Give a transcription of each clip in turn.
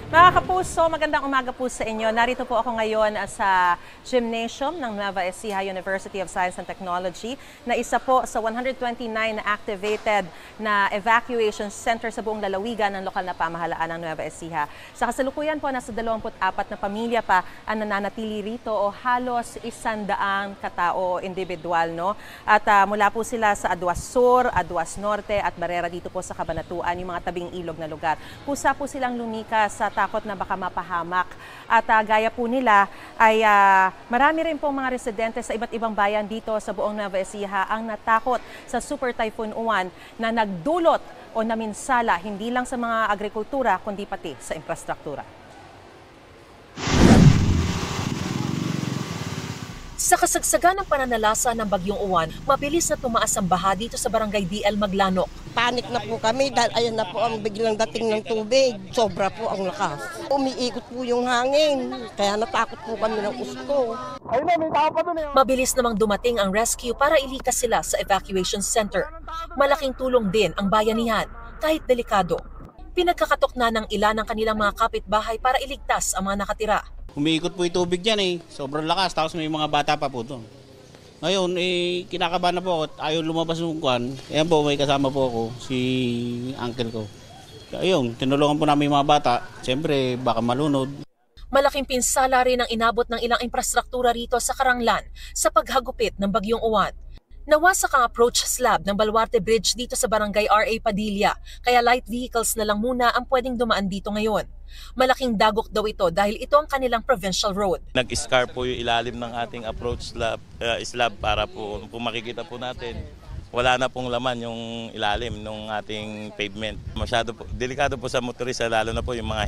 Mga kapuso, magandang umaga po sa inyo. Narito po ako ngayon sa gymnasium ng Nueva Ecija University of Science and Technology na isa po sa 129 na activated na evacuation center sa buong lalawigan ng lokal na pamahalaan ng Nueva Ecija. Sa kasalukuyan po, nasa 24 na pamilya pa ang nananatili rito o halos 100 katao individual. No? At mula po sila sa Aduas Sur, Aduas Norte at Barrera dito po sa Cabanatuan, yung mga tabing ilog na lugar. Pusa po silang lumikas sa takot na baka mapahamak. At gaya po nila ay marami rin pong mga residente sa iba't ibang bayan dito sa buong Nueva Ecija ang natakot sa Super Typhoon Uwan na nagdulot o naminsala hindi lang sa mga agrikultura kundi pati sa infrastruktura. Sa kasagsagan ng pananalasa ng Bagyong Uwan, mabilis na tumaas ang baha dito sa Barangay DL Maglanok. Panik na po kami dahil ayan na po ang biglang dating ng tubig. Sobra po ang lakas. Umiikot po yung hangin, kaya natakot po kami ng gusto. Mabilis namang dumating ang rescue para ilikas sila sa evacuation center. Malaking tulong din ang bayanihan, kahit delikado. Pinagkakatok na ng ilan ng kanilang mga kapitbahay para iligtas ang mga nakatira. Umiikot po yung tubig dyan sobrang lakas, tapos may mga bata pa po doon. Ngayon, kinakabahan na po ako, ayaw lumabas ng kwan. Ayan po, may kasama po ako, si uncle ko. Ayun, tinulungan po namin yung mga bata, siyempre baka malunod. Malaking pinsala rin ang inabot ng ilang infrastruktura rito sa Karanglan sa paghagupit ng Bagyong Uwan. Nawasak ang approach slab ng Baluarte Bridge dito sa Barangay R.A. Padilla, kaya light vehicles na lang muna ang pwedeng dumaan dito ngayon. Malaking dagok daw ito dahil ito ang kanilang provincial road. Nag-scar po yung ilalim ng ating approach slab para po, kung makikita po natin, wala na pong laman yung ilalim ng ating pavement. Masyado po, delikado po sa motorista, lalo na po yung mga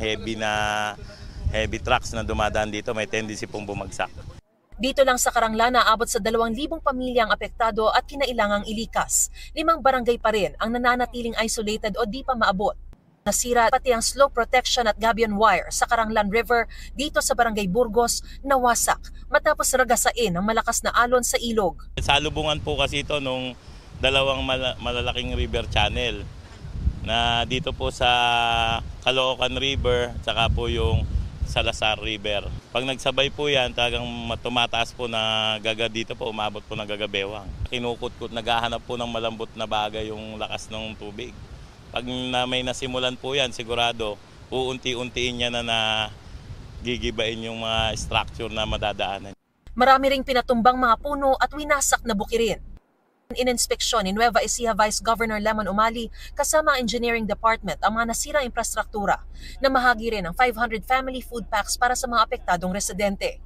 heavy trucks na dumadaan dito, may tendency pong bumagsak. Dito lang sa Karanglan, naabot sa 2,000 pamilya ang apektado at kinailangang ilikas. 5 barangay pa rin ang nananatiling isolated o di pa maabot. Nasira pati ang slope protection at gabion wire sa Karanglan River dito sa Barangay Burgos nawasak matapos ragasain ng malakas na alon sa ilog. Salubungan po kasi ito nung dalawang malalaking river channel na dito po sa Caloocan River at po yung Salazar River. Pag nagsabay po yan, talagang tumataas po na gaga dito po, umabot po ng gagabewang. Kinukot-kot, naghahanap po ng malambot na bagay yung lakas ng tubig. Pag may nasimulan po yan, sigurado, uunti-untiin niya na gigibain yung mga structure na madadaanan. Marami ring pinatumbang mga puno at winasak na bukirin. Ininspeksyon ni Nueva Ecija Vice Governor Lemon Umali kasama ang Engineering Department ang mga nasirang infrastruktura na mahagi rin ng 500 family food packs para sa mga apektadong residente.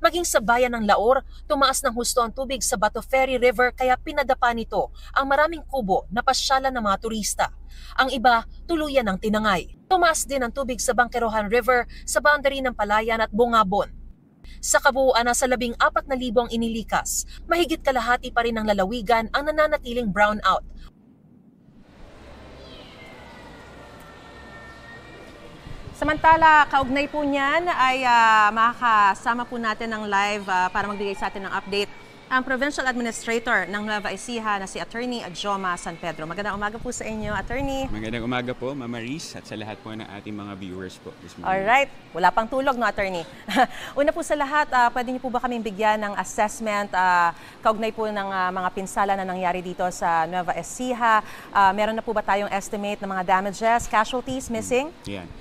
Maging sa bayan ng Laor, tumaas ng husto ang tubig sa Bato Ferry River kaya pinadapa nito ang maraming kubo na pasyalan ng mga turista. Ang iba, tuluyan ng tinangay. Tumaas din ang tubig sa Bangkerohan River sa boundary ng Palayan at Bungabon. Sa kabuuan, nasa 14,000 ang inilikas. Mahigit kalahati pa rin ng lalawigan ang nananatiling brownout. Samantala, kaugnay po niyan ay makakasama po natin ng live para magbigay sa atin ng update ang Provincial Administrator ng Nueva Ecija na si Attorney Joma San Pedro. Magandang umaga po sa inyo, Attorney. Magandang umaga po, Mama Riz, at sa lahat po ng ating mga viewers po. Alright, wala pang tulog, no, Attorney? Una po sa lahat, pwede niyo po ba kaming bigyan ng assessment kaugnay po ng mga pinsala na nangyari dito sa Nueva Ecija? Meron na po ba tayong estimate ng mga damages, casualties, missing? Yan.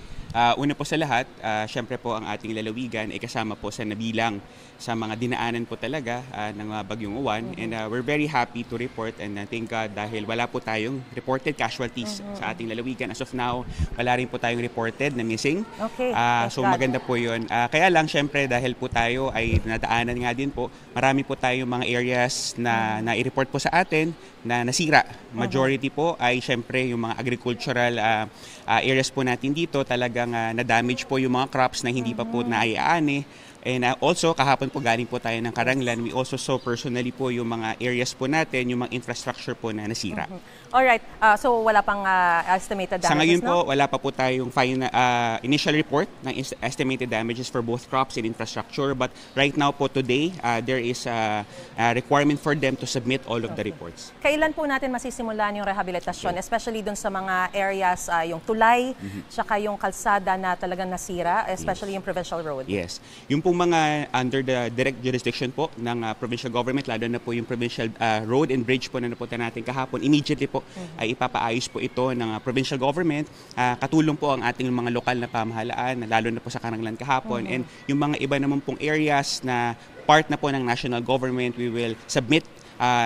Una po sa lahat, syempre po ang ating lalawigan ay kasama po sa nabilang sa mga dinaanan po talaga ng Bagyong Uwan. And we're very happy to report and thank God dahil wala po tayong reported casualties sa ating lalawigan. As of now, wala rin po tayong reported na missing. Okay. So maganda po yun. Kaya lang syempre dahil po tayo ay nadaanan nga din po, marami po tayong mga areas na nai-report po sa atin na nasira. Majority po ay syempre yung mga agricultural areas po natin dito talagang na-damage po yung mga crops na hindi pa po naiaani. And also, kahapon po galing po tayo ng Karanglan, we also saw personally po yung mga areas po natin, yung mga infrastructure po na nasira. Alright, so wala pang estimated damages, Sa ngayon no? po, wala pa po tayong initial report ng estimated damages for both crops and infrastructure. But right now po today, there is a requirement for them to submit all of the reports. Kailan po natin masisimulan yung rehabilitasyon, especially dun sa mga areas, yung tulay, tsaka yung kalsada na talagang nasira, especially yung provincial road? Yes. Yung pong mga under the direct jurisdiction po ng provincial government, lalo na po yung provincial road and bridge po na napunta natin kahapon, immediately po ay ipapaayos po ito ng provincial government. Katulong po ang ating mga lokal na pamahalaan, lalo na po sa Karanglan kahapon. And yung mga iba naman pong areas na part na po ng national government, we will submit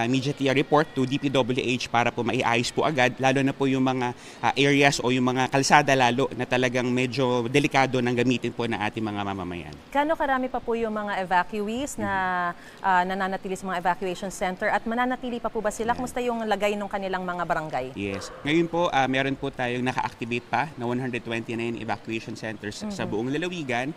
immediately a report to DPWH para po maiayos po agad, lalo na po yung mga areas o yung mga kalsada lalo na talagang medyo delikado ng gamitin po ng ating mga mamamayan. Kano karami pa po yung mga evacuees na nananatili sa mga evacuation center at mananatili pa po ba sila? Kumusta yung lagay ng kanilang mga barangay? Yes. Ngayon po, meron po tayong naka-activate pa na 129 evacuation centers sa buong lalawigan.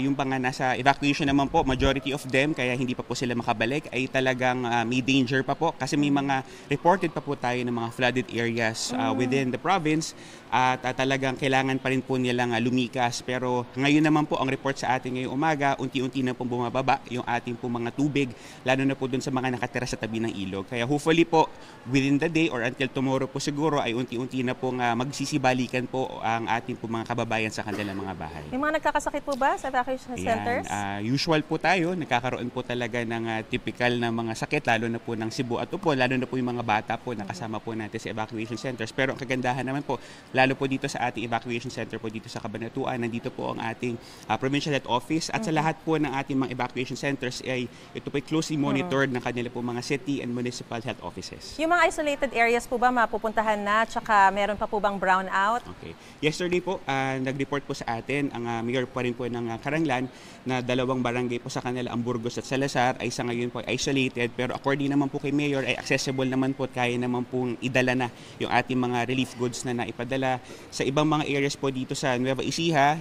Yung mga nasa evacuation naman po, majority of them, kaya hindi pa po sila makabalik, ay talagang may danger pa po kasi may mga reported pa po tayo ng mga flooded areas within the province at talagang kailangan pa rin po nilang lumikas. Pero ngayon naman po ang report sa atin ngayong umaga, unti-unti na po bumababa yung ating po mga tubig, lalo na po dun sa mga nakatira sa tabi ng ilog. Kaya hopefully po within the day or until tomorrow po siguro ay unti-unti na po magsisibalikan po ang ating po mga kababayan sa kanilang mga bahay. May mga nagkakasakit po ba sa evacuation centers? Usual po tayo, nagkakaroon po talaga ng typical na mga sakit, lalo na po ng sibo at upo, lalo na po yung mga bata po na kasama po natin sa evacuation centers. Pero ang kagandahan naman po, lalo po dito sa ating evacuation center po dito sa Cabanatuan, nandito po ang ating provincial health office at sa lahat po ng ating mga evacuation centers ay ito po ay closely monitored ng kanila po mga city and municipal health offices. Yung mga isolated areas po ba mapupuntahan na, tsaka meron pa po bang brownout? Okay. Yesterday po, nag-report po sa atin ang mayor po rin po ng Karanglan na 2 barangay po sa kanila, ang Burgos at Salazar, ay sa ngayon po isolated. Pero according naman po kay Mayor, ay accessible naman po at kaya naman pong idala na yung ating mga relief goods na naipadala. Sa ibang mga areas po dito sa Nueva Ecija,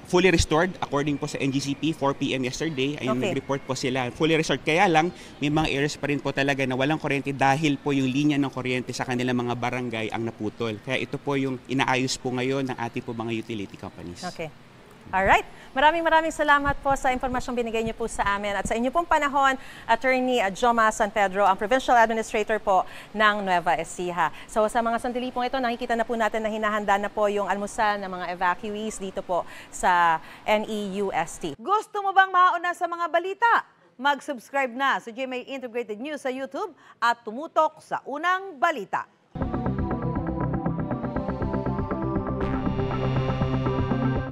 fully restored according po sa NGCP, 4 p.m. yesterday. Ayun, nag-report po sila. Fully restored. Kaya lang, may mga areas pa rin po talaga na walang kuryente dahil po yung linya ng kuryente sa kanilang mga barangay ang naputol. Kaya ito po yung inaayos po ngayon ng ating po mga utility companies. Okay. Alright. Maraming salamat po sa impormasyong binigay niyo po sa amin at sa inyo pong panahon, Attorney Joma San Pedro, ang Provincial Administrator po ng Nueva Ecija. So sa mga sandali pong ito, nakikita na po natin na hinahanda na po yung almusal ng mga evacuees dito po sa NEUST. Gusto mo bang mauna sa mga balita? Mag-subscribe na sa GMA Integrated News sa YouTube at tumutok sa unang balita.